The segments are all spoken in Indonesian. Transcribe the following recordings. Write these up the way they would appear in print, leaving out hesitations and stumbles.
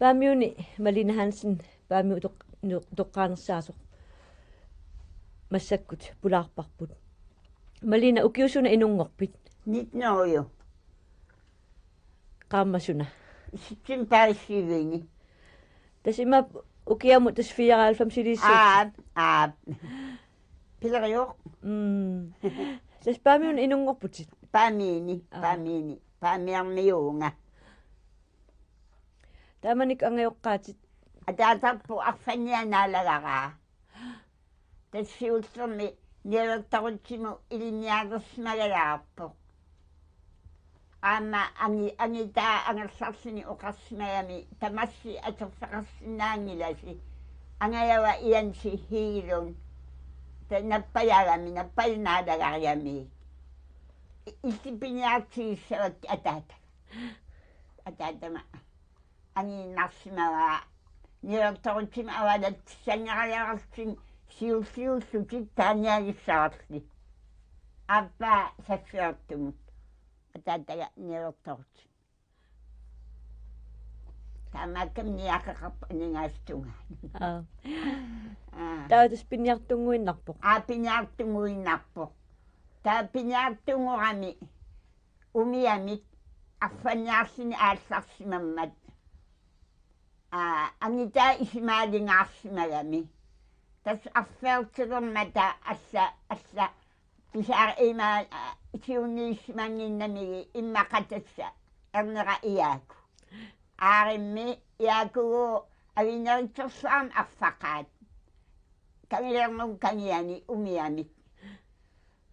Paamiuni Malina Hansen paamiu toqqaanersaasuq massakkut pulaarparput. Malina ukiusuna inungorpit. Nitnorio. Qaammasuna. Sittin paissivini. Tasima ukiamu tas 94 silissuut. Aap. Pilario. Tas paamiun inungorputit. Paamiini. Paamiarniuunga. Tamanik angayoqqaatit. Ataatappu arfannianaalagaraa. Tassiullermi nialertarutsimu iliniaagersmagalaarpo. Aama angitaa angersarsini uqarsmayami tamassi aterfaqarsinnaangilasi angayawa iansi hiilun nappayagami nappalnaadagariami isipiniartiissavak ataatama angiinnarsimagaa nialertarutsima avalat sangaraliararsin siulsiullutit taaniagissararli appaa saffiartumut ataataga nialertarut taamakkam niaqaqarp ningaastunga Taatas piniartunguinnarpoq. Piniartunguinnarpoq. Taa piniartungurami umiamit arfanniarsini aallarsimammat. Angitaa isimaalingaarsimagami. Tas affertilermata assa pisaar imaa siunniisimanginnamigi immaqatassa ernera iaaku. Aarimmi iaakugu avineritsersaam arfaqaat. Kangilermun kangiani umiamit.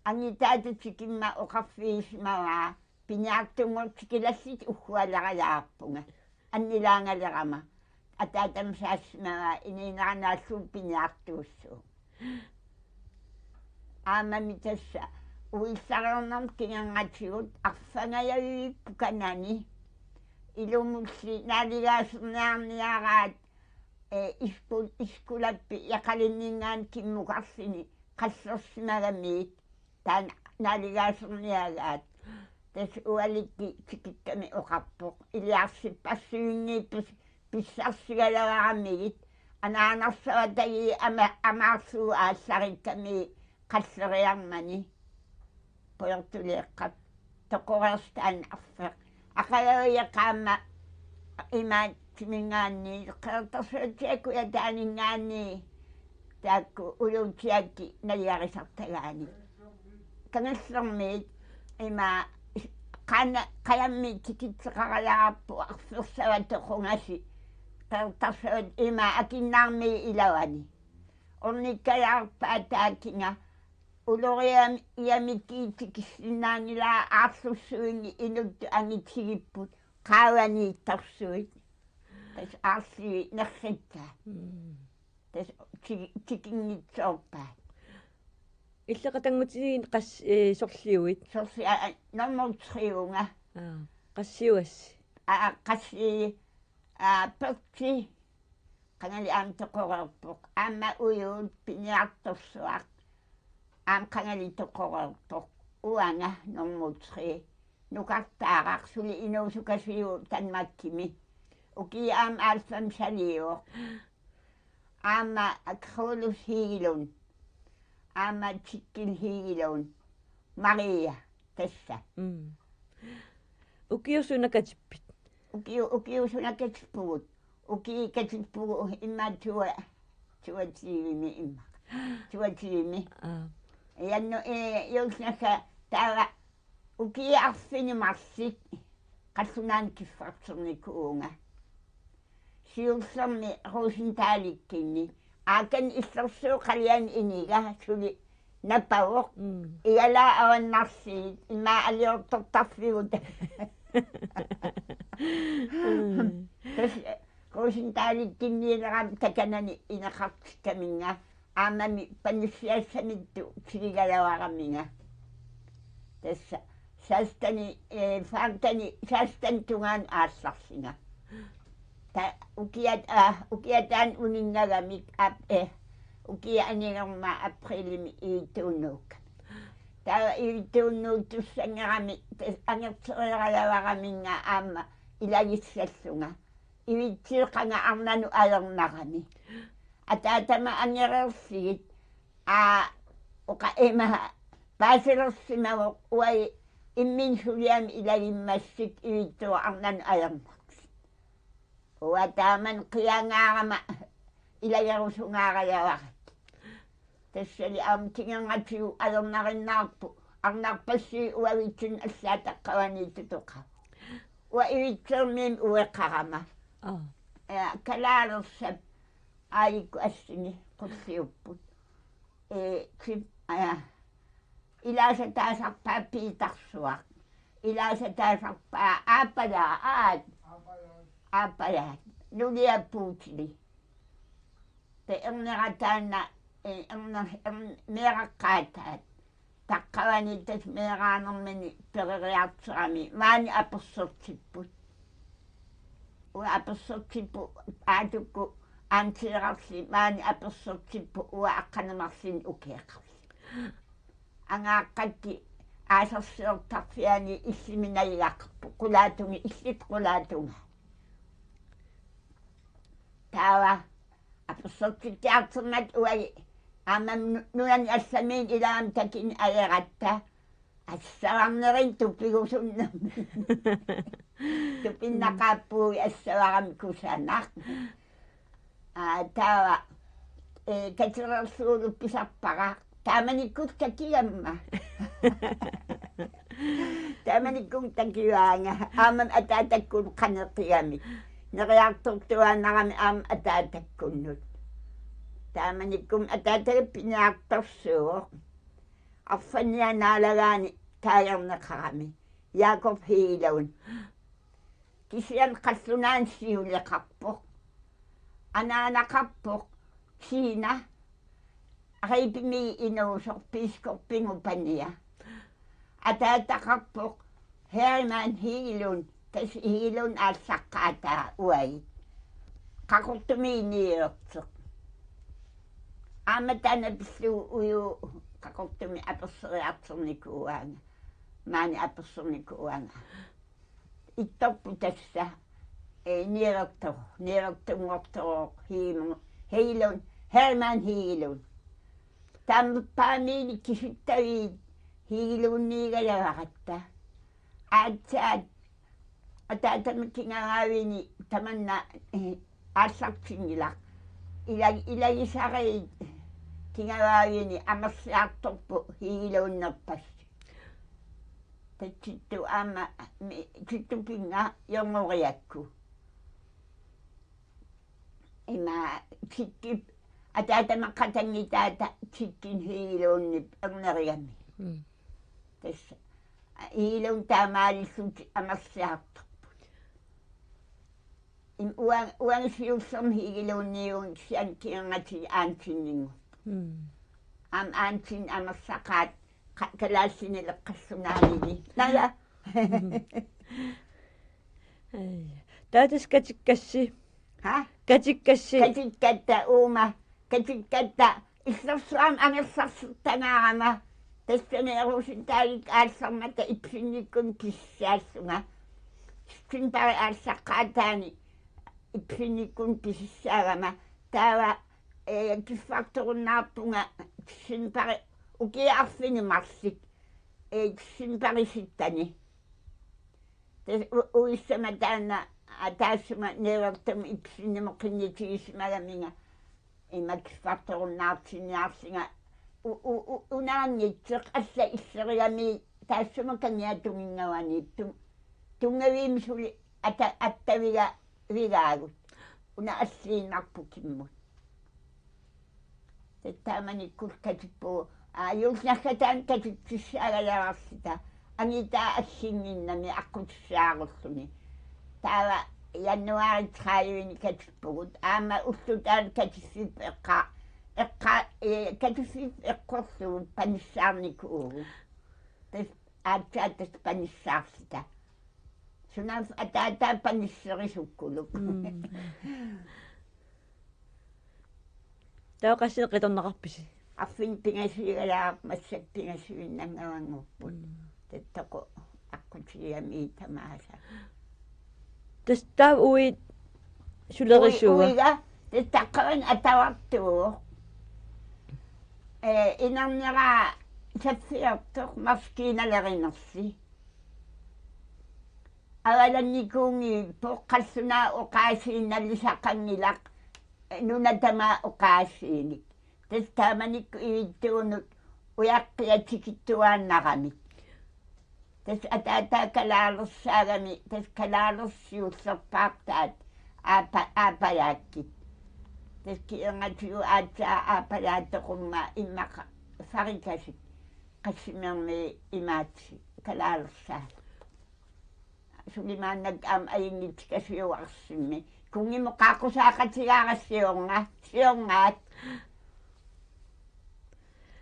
Angitaatatikimma uqarfiismagaa piniartungortikilassit uhualaralaarpunga. Annilaangalerama. Ataatam saasmagaa iniinaranaalluu piniartuussuu. Aamami tassa uissarernam kingangatsigut arfangayavippu kanani. Ilumulsi naaligaasernаарniaraat iskulappi yaqalinningaan kimmuqarsini qassersimagamiit taan naaligaasernniagaat tas ualikki tikikkami uqarpoq iliarsippassuyinniippus pissarsigaleraramigit anaanarsavatayi amaarsuu aassarikkami qasseriarmani poertuliiqqat toqorerstaan arfeq aqalaria qaamma imaat timingaanni qertarsuutiakku yataaningaanni taakku uluutiakki naliarisartagaani kangassermiit imaa qayammi tikitseqaralaarpu arfirsavatoqungasi qertarsuut imaa akinnaarmi ilavani ornikkalaarpaa taakinga uloriam iamikkiitikissinnaangilaa aarsussuingi inuttu angitsigipпут qaavaniittarsuit tas aarsi nerrittaa tas tikingitsoorpaa Иллеqatangutigiin qas sorliuit. sorsi normortriunga Qassiuassi. qassi perti qangali aam toqorerpoq aamma uyuut piniartorsuaq aam qangali toqorerpoq uanga normortri nukartaaraqsuli inuusukasiu tanmakkimi uki aam alfam salio aamma akrolus hiilun aamma tikkil hiilun Maria tassa Ukiusunakatippit. Ukiusunakatippugut uki katippugu imma tuatilimi imma tuatilimi yanno yolsnaka taava uki arfini marsik qassunaan kiffarternikuunga siulsermi ruusintaalikkinni aakan issersuu qalian iniga suli napavoq igalaa awannarsiit imma aliortortarfigut ruusintaalikkinniileram takanani inaqartikkaminga aamami pannissiassamittu siligalawaramminga tassa saastani saastantungaan aallarsinga ta ukiataan uninnagamik ukia anilerma aprilimi iituunnuukka taa iituunnuuttussangerami angerterialawaramminga aamma ilagissallunga ивитсиэқанга арнану алернарами атаатама ангерерсигит оқа эмаха паасерерсимавоқ уай имминсулиами илагиммассик ивитсуа арнану алернарси уатааман қиангаарама илагерусунгаараяварат тассали тингангатигу алернариннаарпу арнарпасси уавитсин ассаатаққаванииттутоқа уа ивитсермиим уеқарама калаалерсап ааликку ассини қуллиуппут кип илааса таасарпаа пиитарсуақ илааса таасарпаа аапалаат нулиаппуутили те эрнератаана мераққаатаат таққаваниттас мераанермини перериартерами маани аперсертиппут уа аперсертиппу аатукку антиерарси маани аперсертиппу уа аққанамарсин укеэқарси ангааққатти аасерсиортарфиани иссиминалиақарпу қулаатунги иллит қулаатунга таава аперсертиттиартернат уаи амам нуани ассамиин илаам такин аератта ассаварнерин туппигусуннерми тупиннақааппууи ассаварами кусанақ таава катерерсуулу писарпара тааманиккут такигамма тааманиккун такиваанга аамам атаатаккун қанеқиами нериартортуаанарами аама атаатаккуннут тааманиккум атаатага пиниарторсуо арфанианаалагаани таайернеқарами Jakob Heilun кисиан қаллунаан сиулеқарпоқ анаанақарпоқ сина рейпими инуусор пискорпингу пания атаатақарпоқ Herman Heilun тас Heilun аалсаққаатаа уай қақортуминииертеқ аматана пиллу уйу қақортуми аперсериартерникууаана маани аперсерникууаана иттарпу тасса нерертунгортороо хииму Heilun Herman Heilun тампаамиини кисуттави Heilunниигалаваратта аатсаат атаатамиккингаавини таманна ааллартингилақ илагисарит кингаавини амерсиарторпу Heilunnerpassi татситту аама титтупинга йонгориакку има титтип атаатамаққатангитаата титтин Heilunнип эрнериами тасса Heilun таамаалиссут амерсиарторпут им уангсиуссерм Heilunниун сиан киангати аантиннингу аантин амерсақаат калаассинилеққассунаанини нала таатис катиккасси катиккатта уума катиккатта иллерсуам ангерсарсертанаарама тассанеерусин таалик аалсармата ипсинниккун писсаассунга синпари аалсаққаатаани ипсинниккун писсаагама таава киффакторуннаарпунга синпари укиарфини марсик синпариситтани тас уиссаматаана атаассума невертам ипсиннимоқиннитигисмаламинга имаккиффакторуннаартинниарсинга унаангитсеқ алла иссериами таассума каниатунгингаванииттум тунгавиимсули аттавига вигаагут уна аллииннарпу киммут таттааманиккул катиппуу юлнахкатаан катитсисаагалаарсита анитаа ассингиннами аққутсаагерлуни таава януари 30 катиппугут аама уллутаан катиссип катиссип эққорлугут паниссаарникуугу тас аатсаатас паниссаарсита сунаф атаатаа паниссерисуккулук таақассин қиторнақарписи аффин пингасигалаа массак пингасивиннангавангуппут таттоқу аққутилиами тамааса тастаа уи Sulerisuga. Uiga, taqqavan atavartuuq. Inarnera saffiartuq maskiinalerinersi. Avalannikuungi poqqalsunaa uqaasiinnallisaqangilaq nunatama uqaasiinik. Taamanikku iittuunut uyaqqiyatsikittuaannaqamik. Tas ataataa kalaalersaagami tas kalaalersiullerpaartaat aapayaakkit. Tas kiingatiu aatsaa aapalaattoqumma immaqa farikasik qassimermi imaatsi kalaalersaa. Sulimaannak ayingitsikasiuarsimmi. Kungimu qaaqqusaaqatigaarassiornga siorngaat.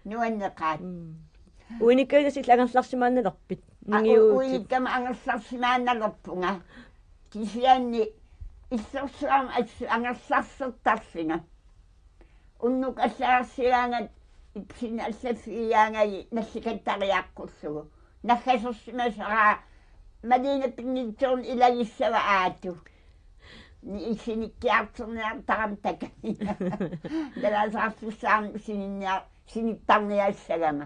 Nuanneqaat. Uinikkaita sillangerlarsimaannalerpit. Uinikkama angerlarsimaannalorpunga. Kisianni issорsuam angerlarsertarsinga. Unnuk assaarsiraangat ipsin allaffiiyaangagi nassikattariaqqussugu. Naggasersimasaraa Madina pinnitsuun ilagissava aatu. Ni isinikkiarterniartaram takania. Dalasarfussaam sinittarniassagama.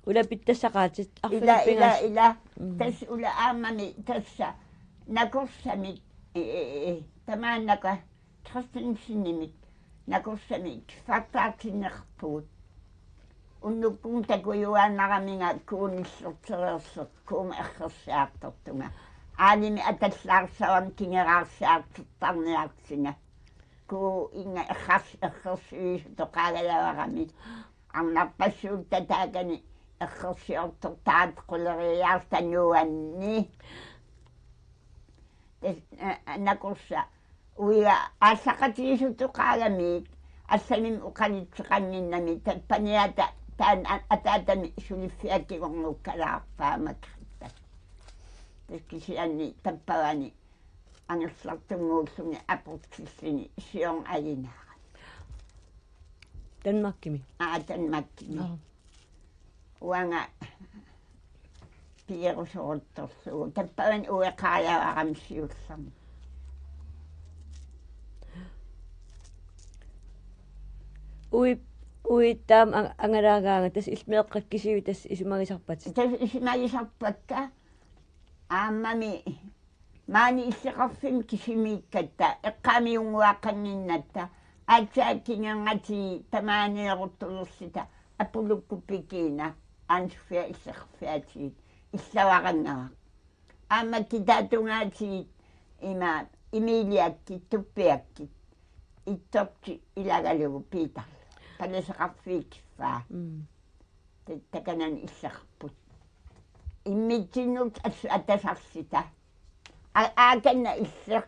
Ulapittassaqaatit Ila tas ula aamami tassa nakursamik tamaannaka trastensinimik nakursamik fattaartinnerpuut. Unnukkuun takujuaannaraminga kuunissertereersert kuuma errersiaartortunga. Aanimi atallaarsavam kingeraarsiaartertarniartsinga. Kuu inga errersiisutoqaagalavarami. Arnarpassuut tataakani errersiortortaat quleriaartanuanni. Nakursa uiga aassaqatiisutoqaagamik assanim uqalitseqanginnami tappaniata taan ataatami suliffiakkigornuukkalaarpaamakrita. Taskisianni tappavani angerslartunguulluni aportissini siorn ajinaara. Danmarkimi. Tanmakkimi. Uanga pierusortorsugu tappavan ueqaajavaramsiullami. Ui taam angalaagaanga tas ilmeeqqakkisiu tas isumagisarpat. Tas isumagisarpakka aammami maani isseqarfim kisimiikkatta eqqaamiunguaqqanginnatta aatsaakkingerngati tamaaneeruttulersita apulukkupikiina aansuffia isseqarfiatiit issavaranngavaq. Aammakki taatungaatiit ima imiliakki tuppiakki ittorti ilagalugu piitarlu. Paleseqarfiikiffaa. Takanan issaqarput. Immitsinnut atasarsita. Aakanna isseq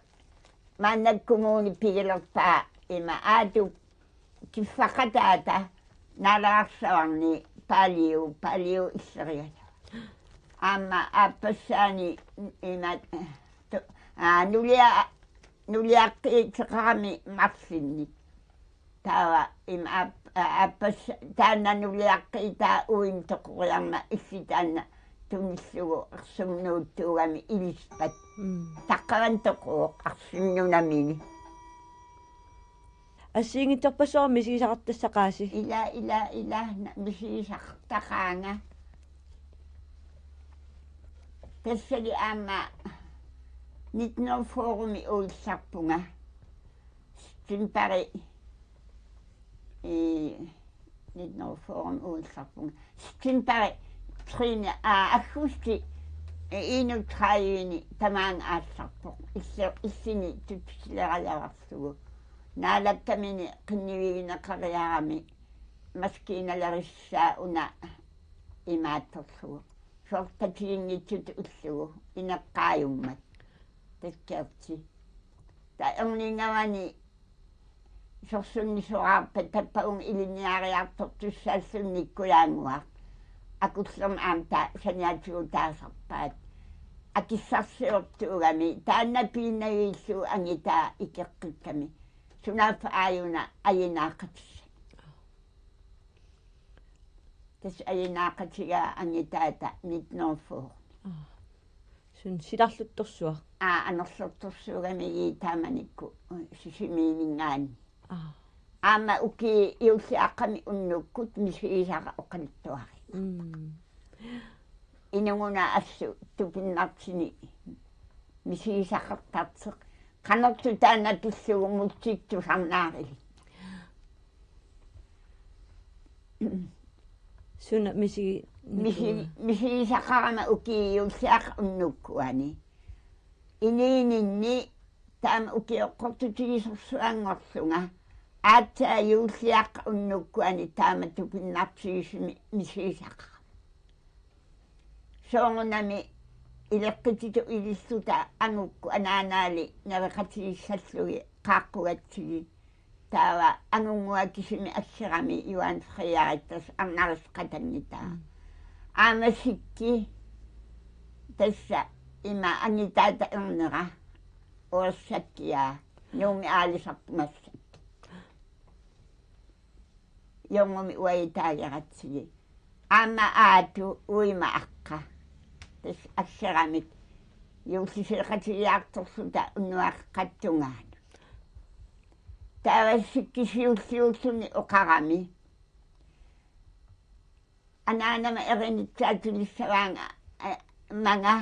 maannakkunguuni pigilerpaa ima aatu kiffaqataata naalaarsavarni paaliu isseriata. Aamma aappassaani ima nuliaqqiteqarami marsinnik. Tawa appas taannanuliaqqiitaa uimtoquriarma issitaanna tunissugu ersumnuuttuugami ilispat taqqavan toquuq arsunnunamini ассиингитсарпассуарми сигисақартассақааси ила мисисартақаанга тассали аама 19 форуми уилларпунга стимпари 19 форум уилларпунга стимпари трина аггусти инутраюни тамаан аассарпоқ иссини тутсилералаварсугу наалаккамини қиннивигинеқариарами маскииналериссаа уна имаатторсугу сортатиингитсут уллугу инеққааюммат таккерти таернингавани сорсуннисораарпа таппаун илиниариартор туссаассунниккулаангуар акуллерм аамта саниатигу таасарпаат акиссарсиортуугами таанна пииннавииллу ангитаа икеққикками сунафа ааюна аинаақатисса тас аинаақатига ангитаата 19 фор sun sidarluttorsuaq anersortorsuugami taamanikku sisimiiningaani ah aama uki iulliaqqami unnukkut misiisaqa oqalittuari inunguna assu tupinnartini misiisaqartarteq qanertu taana pissugu multiiktusarnaarili suna misiisaqarama uki iulliaqa unnukkuani iniininni taama uki oqqortutigisorsuangorlunga aatsaa iulliaqa unnukkuani taama tupinnartigisimi misiisaqa soongunami ileqqititu ilissuta angukku anaanaali naveqatigissallugi qaaqqugatsigi taava angunguakisimi assirami Johan Friarittas arnarisqatangitaa aamasikki tassa ima angitaata ernera uassakkiaa nuumi aalisarpumassakki yongumi uajitaageratsigi aama aatu uima aqqa tas assiramik yuussisiqatigiartorsuta unnuaqqattungaan taavassikkisiulliulsuni oqarami anaanama erinitsaatulissavaanga manga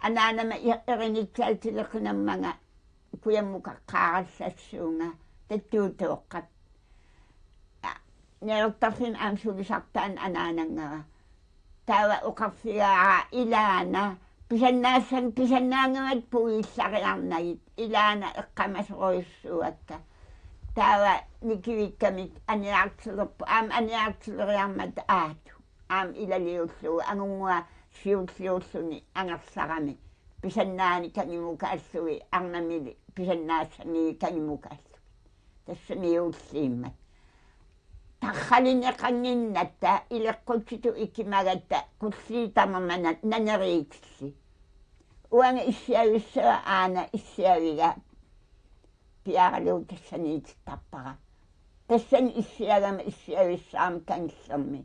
anaanama erinitsaatileqinammanga kuyammukaqqaarassassuunga tattuutuoqqat neertarfin aamsulisartaan anaanangara taava oqarfigaara ilaana pisannaangamat puuissariarnagit ilaana eqqamasoruissuakka taava nikivikkamik aniartilerpu aniartileriarmat aatu ilaliullugu angungua siulliulluni angersarami pisannaani kangimuka allugi arnamili pisannaassangigi kangimuka allugi tassamiulliimmat tarralineqanginnatta ileqqutitu ikimagatta qussiitamamana naneriitissi uanga issiavissava aana issiaviga piaralu tassaniitittarpara tassani issiagama issiavissaam kangissermi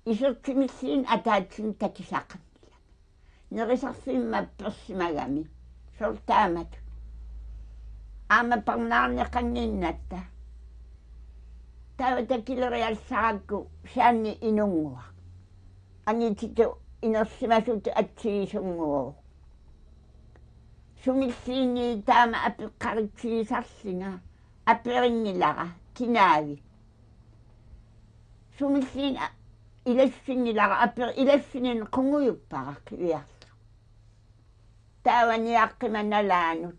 isertimissiin ataatsin takisaqannila nerisarfiimma persimagami sortaamatu aama parnaarneqanginnatta taavatakilerialsaraggu saanni inungua angititu inersimasut atsigisunguo sumissiini taama apeqqaritsigisarlinga aperingilara kinaavi sumissiin ilassingilара ilassinin qunguyupparaq iarlu taavaniaqqimannalaanut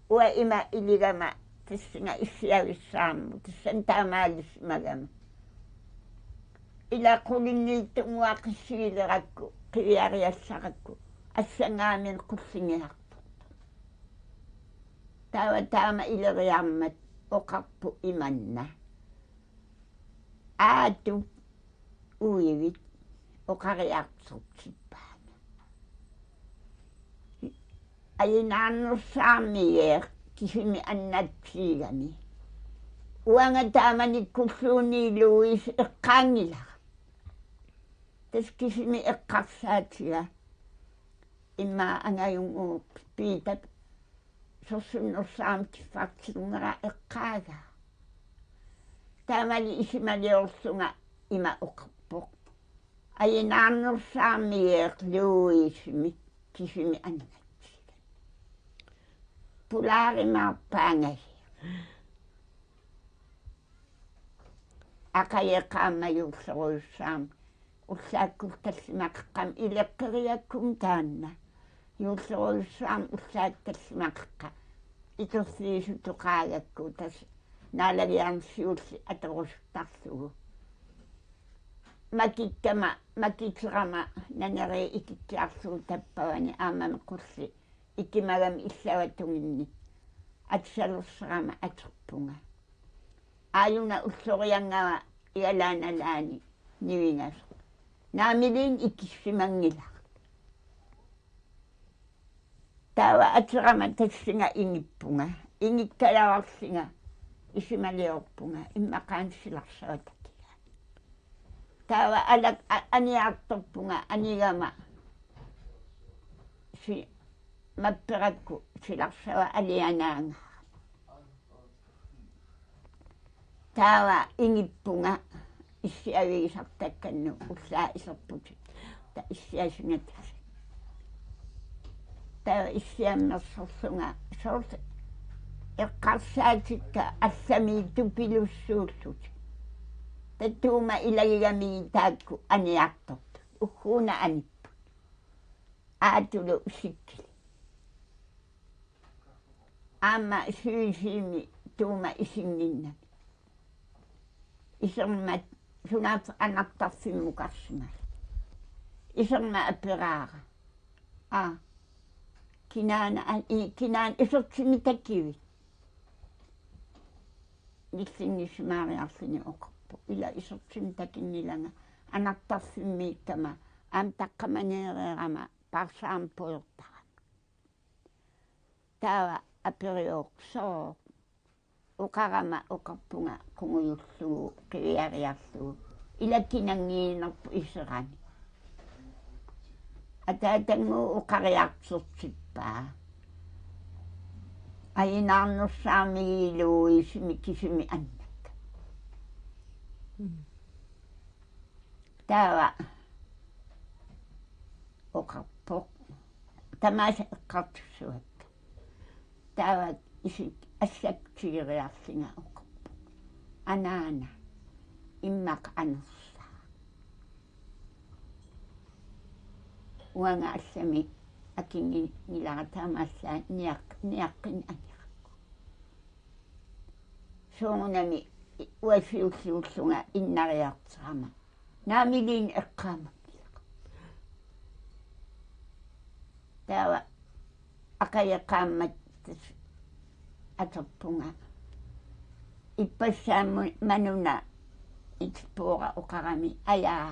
ua ima iligama tassinga issiavissaammu tassan taamaalissimagama ila qulinniittunguaqissigileraqqu qiviariassaqakku assangaamin qussingiarpu taama ileriarmat oqarpu imanna aatu uivit oqariartsortippaana ayinaannursaarmiyeeq kisimi annatsiigami uanga taamanikkulluuni luis eqqaangilara tas kisimi eqqarsaatiga imma angayungu piitat sorsunnersaam kiffartilungara eqqaaga taamali isimaliorsunga ima oqarpoq ayinaannursaarmiyeeq luisimi kisimi annatsiiga pulaarimaarpaangay aqayeqaammayulleruissaam ullaakkultallimaqeqqam ileqqeriakkum taanna yulleruissaam ullaattallimaqeqqa itorliisutuqaagakku tas naalagiarnsiulli atorustarlugu makitlerama naneri ikikkiarluu tappavani aamami qulli ikimagami иллаватугинни атсалерсерама атерпунга ааюна уллориангава игалааналаани нивингас наамилин иккиссимангила таава атерама тассинга ингиппунга ингиккалаварсинга исималиорпунга иммақаансиларсаватакига таава алак аниарторпунга анигама si mapperakku silarsava alianaanga taava ingippunga issiaviisartakkannu ullaa iserputi ta issiasungatasi taava issiammersorlunga soort eqqarsaatikka allami tupilussuullut tattuuma ilagigami taakku aniartort ugguuna anippu aatulu sikkili aamma syysiimi tuuma isinginnami isermat sunat anartarfimmukarsimal iserma aperaara kinaan isertimitakkivi nillingismaariarlini oqarpu ila isertimitakinnilanga anartarfimmiikkama aam taqqamaneereerama parsaampoyortarama taava aperioqsoo uqarama uqarpunga qunguyullugu qiviariarlugu ilakinangiinerpu iserani ataatangu uqariartertippaa ainaarnersaamigiluisimi kisimi annakka taava uqarpoq tamaasa eqqartussuakka taava isik assaktigeriarlinga uqarpoq anaana immaq anersaa uanga allami akingi nilarataamaallaa niaqqin anirakku soonami uafiulliullunga innariarterama naamiliin eqqaamakkilaq taava aqayeqaammat aterpunga ippassaamu manuna itpuura uqarami ayaa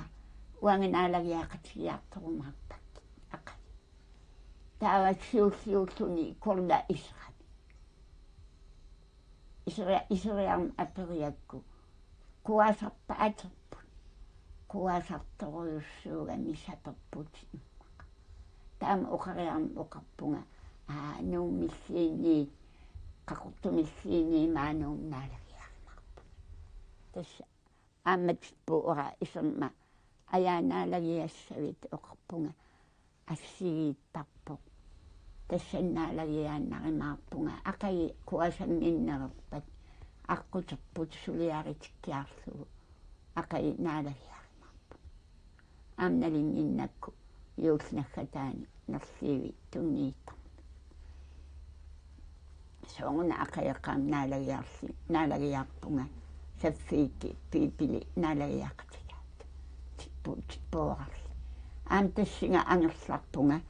uanganalagiaqatigiartorumaartakki aqay taava siulliulluni korla israni iseriarm aperiakku kuasarpa aterput kuasartoruyussuugami saperput taama uqariarm uqarpunga nuummissiini qaqortumilliini maanuum naalagiarmarpu tassa aammatippuura iserma ajaanaalagiassavit oqarpunga assigiittarpoq tassannaalagiaannarimaarpunga aqagi kuasanginnererpat аққутерпут сулиариtikkiарлугу ақаи наалагиармарпу аамналингиннакку юулнаггатаани нерлииви тунниитта сонгуна ақаяққаам наалагиарпунга саффиикки пипили наалагиақатигаат типпуорарли аам тассинга ангерларпунга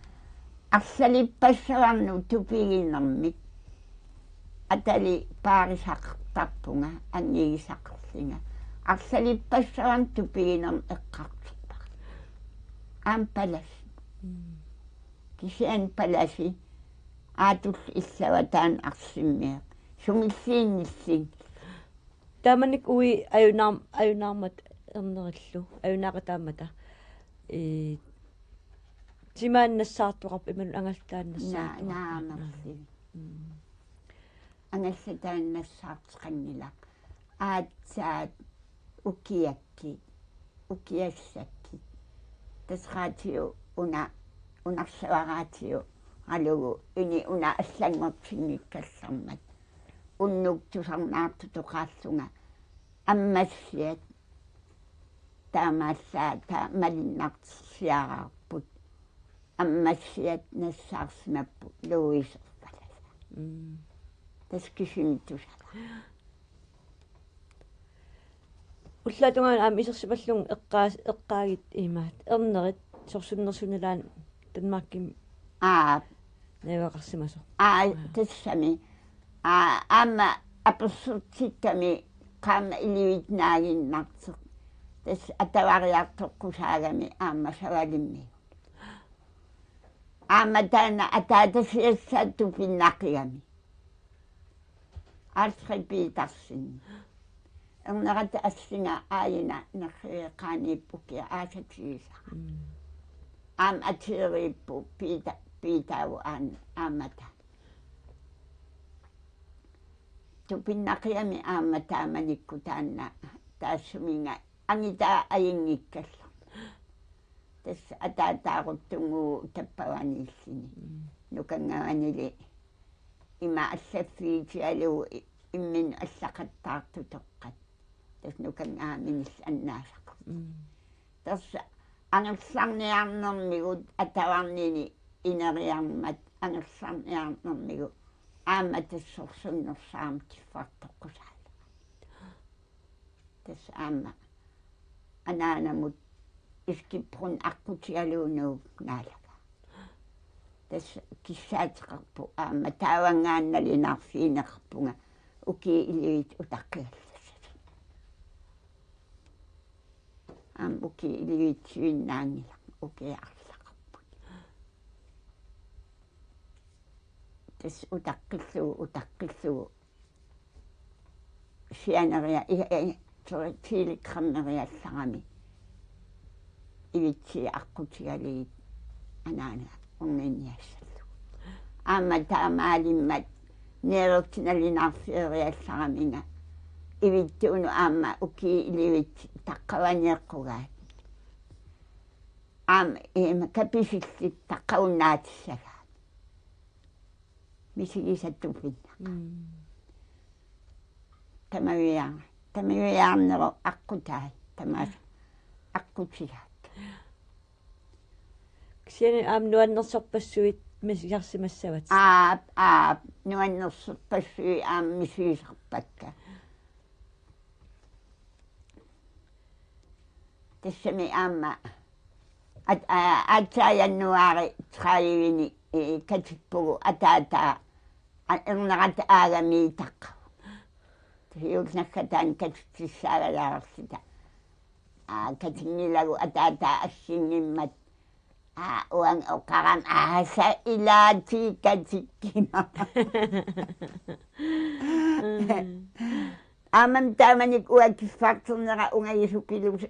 арлалиппассаварну тупигиннэрмик атали паарисақартарпунга ангигисаққерлинга арлалиппассаван тупигинерм эққартэрпар аам палас кисиан паласи аатул иллаватаан арсиммиа сумиллиинниллин таманик уи аюнаармат эрнериллу аюнаақатаамата тимааннассаартоқарп иман ангалтааннассаартоқарп наамерли ангаллатааннассаартеқангилақ аатсаат укиассакки тасраатиу унарсавараатиу алугу ини уна аллангортингиккаллармат уннуктусарнаарту тоқааллунга аммассиат таамааллаа та малиннартсиараарпут аммассиат нассаарсимаппу луисерпаласа таскисимиттусала уллаатунгаан аама исерсипаллун эққаагит имаат эрнерит сорсуннерсуналаан танмаакким невеқарсимасо тассами аама аперсертикками qaama iливитнаагиннартер тас атавариартоққусаагами аама савалимми аама таана атаатасиассаатту пиннақигами арсрипиитарсин эрнерата ассинга аина нерриеқаанииппуки аасатигиса аам атиериппу piitau ammata tupinnaqiami aammatamanikku taanna taassuminga angita ayingikkalla tässä ataataaquttungu tappavaniillini nukangaanili ima allaffiitialu immin allaqattaartu toqqat tas nukangaaminis annaasaqu tässä angersarniarnermigut atavarnini ineriarmat angersarniarnermigu aammatassorsunnersaam kiffartoqqusaala tässä aamma anaanamut iskipprun aqutigaluunuuk naalaga tässä kissaateqarpu aamma taavangaannalinaarfiineqarpunga uki iliit utaqqiallasat uki iliit suinnaangila ukiarlaqarput tässä utaqqillugu sianeria tiiliqqarneriallarami ivitsi aqutigaliit anaana orniniassallu aamma taamaalimmat neerutsinalinaarfieriallaramiga ivittuunu aamma uki ilivit taqqavanieqqugaat aamma kapisillit taqqaunnaatissagaat misigisattuppinna tamaviaarnero aqutaat tamaas aqutigaat Kisiani nuannersorpassuit misigarsimassavat. aap nuannersorpassui misiisarpakka tassami aamma atsaajannuaari traayivini katippugu ataataa ernerat aagamiitaqqu hiusnakkataan katitsissaagalaarsita katingilagu ataataa assingimmat uang oqaram sa ilaati katikkima aamam taamanik uakiffarternera ungagisuqilus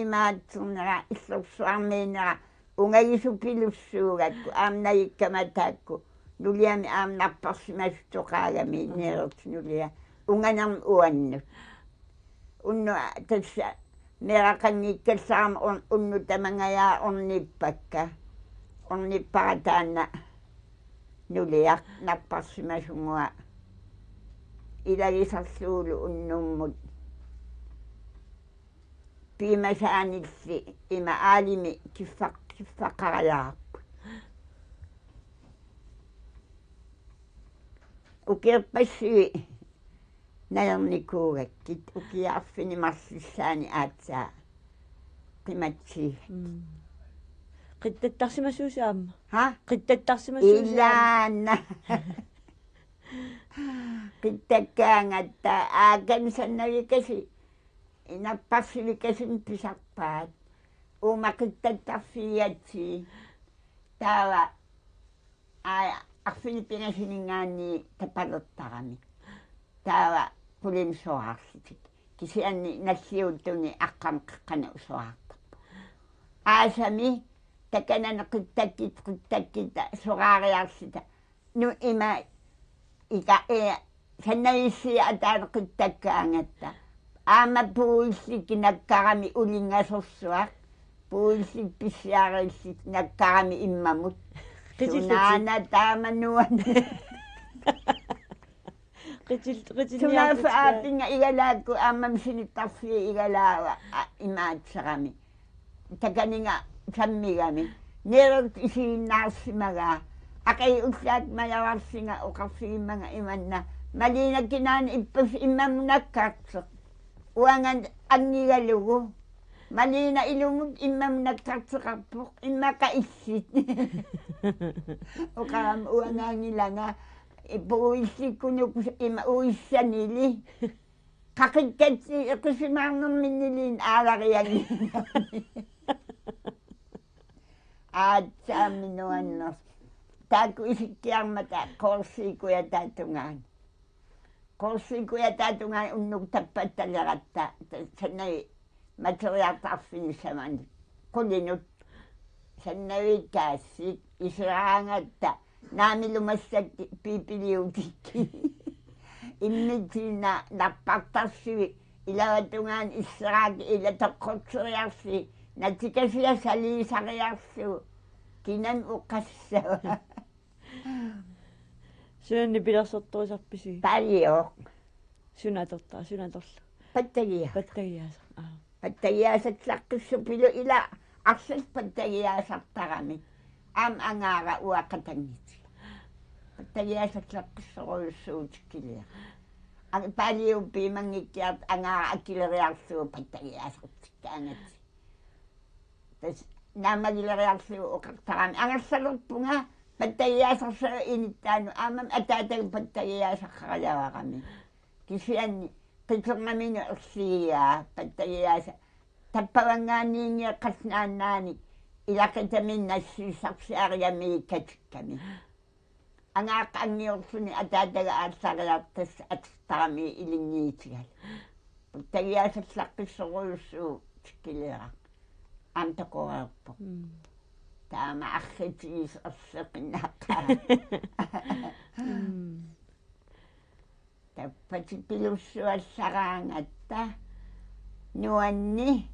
imaaternera issorsuarmiinera ungagisuqilussuugakku aamnagikkamataakku nuliami aamnarparsimasuttoqaagami neerertinulia unganam uannut unnu tassa meraqanngikkalsaam unnu tamangayaa ornippakka ornippaqataanna nuliaq narparsimasungua ilagisarluulu unnummut piimasaanilli ima aalimi kiffaqaralaarput ukirpassui naernikuugakkit ukiarfini marsissaani aatsaa qimatsii Qittattarsimasuusaamma. ha Qittattarsimasuusaamma. ilaanna qittakkaangatta aakansannavikasi inapparsivikasum pisarpaat uuma qittattarfiiatsii taava arfilipinasiningaanni tapalertarami taava pulimsoarsitik kisianni nassiuttuni aqqamqiqqana usoartarpu aasami takanana qittakkit soraariarsita nu ima ika sannaissi ataana qittakkaangatta aama puulsik nakkarami ulingasorsuaq puulsik pissiaarilsit nakkarami immamut sunaana taamanuan Sunafa aapinga igalaakku aamam sinittarfii igalaawa imaatsarami takaninga sammigami neerut isiinnaarsimagaa aqai ullaat mayavarsinga uqarsigimmanga imanna malinakinaan ippas immamunakkaarseq uangan angigalugu malina ilungut immamunakkaarseqarpoq immaka issit uqaram uangaangilanga puuissikkunuk ima uissanili qaqikkatsi iqisimaarnerminniliin aalariangi aatsaaminuanner taakku isikkiarmata qoorsiikuyataatungaan unnuk tappattaleratta sannai materiaartarfinisamani qulinut sannavikaassik исераангатта наамилумассат пипилиутикки иммитина наппартарсиви илаватунгаан иссерааки илатоққорсериарси натикасиа салиисариарсуу кинан уққассава сюнни пилерсортуисарписи палио сунаторлу паттагиа паттагиасатсаққиссу пилу ила арсас паттагиасартарами ам ангаара уақатангити паттагиасатсаққиссоруйуссуутиккилиа ан палиу пимангиккиарт ангаара аккилериарсуу паттагиасартиккаангати тас наамагилериарсуу оқартарами ангассалерпунга паттагиасарса иниттаану аамам атаатаг паттагиасаққаралаварами кисианни qiternamini ersigia pattagiasa tappavangaaниингиэққарнааннаани илақитамин нассуисарсиариами катикками ангааққа ангиорсуни атаатага аассариартас атстарами илинниитигал паттагиасаллаққиссоруйуссуу тиккилера амтакореерпо таама архитигис ерсеқиннааққаа таппати пилуссуассараангатта нуанни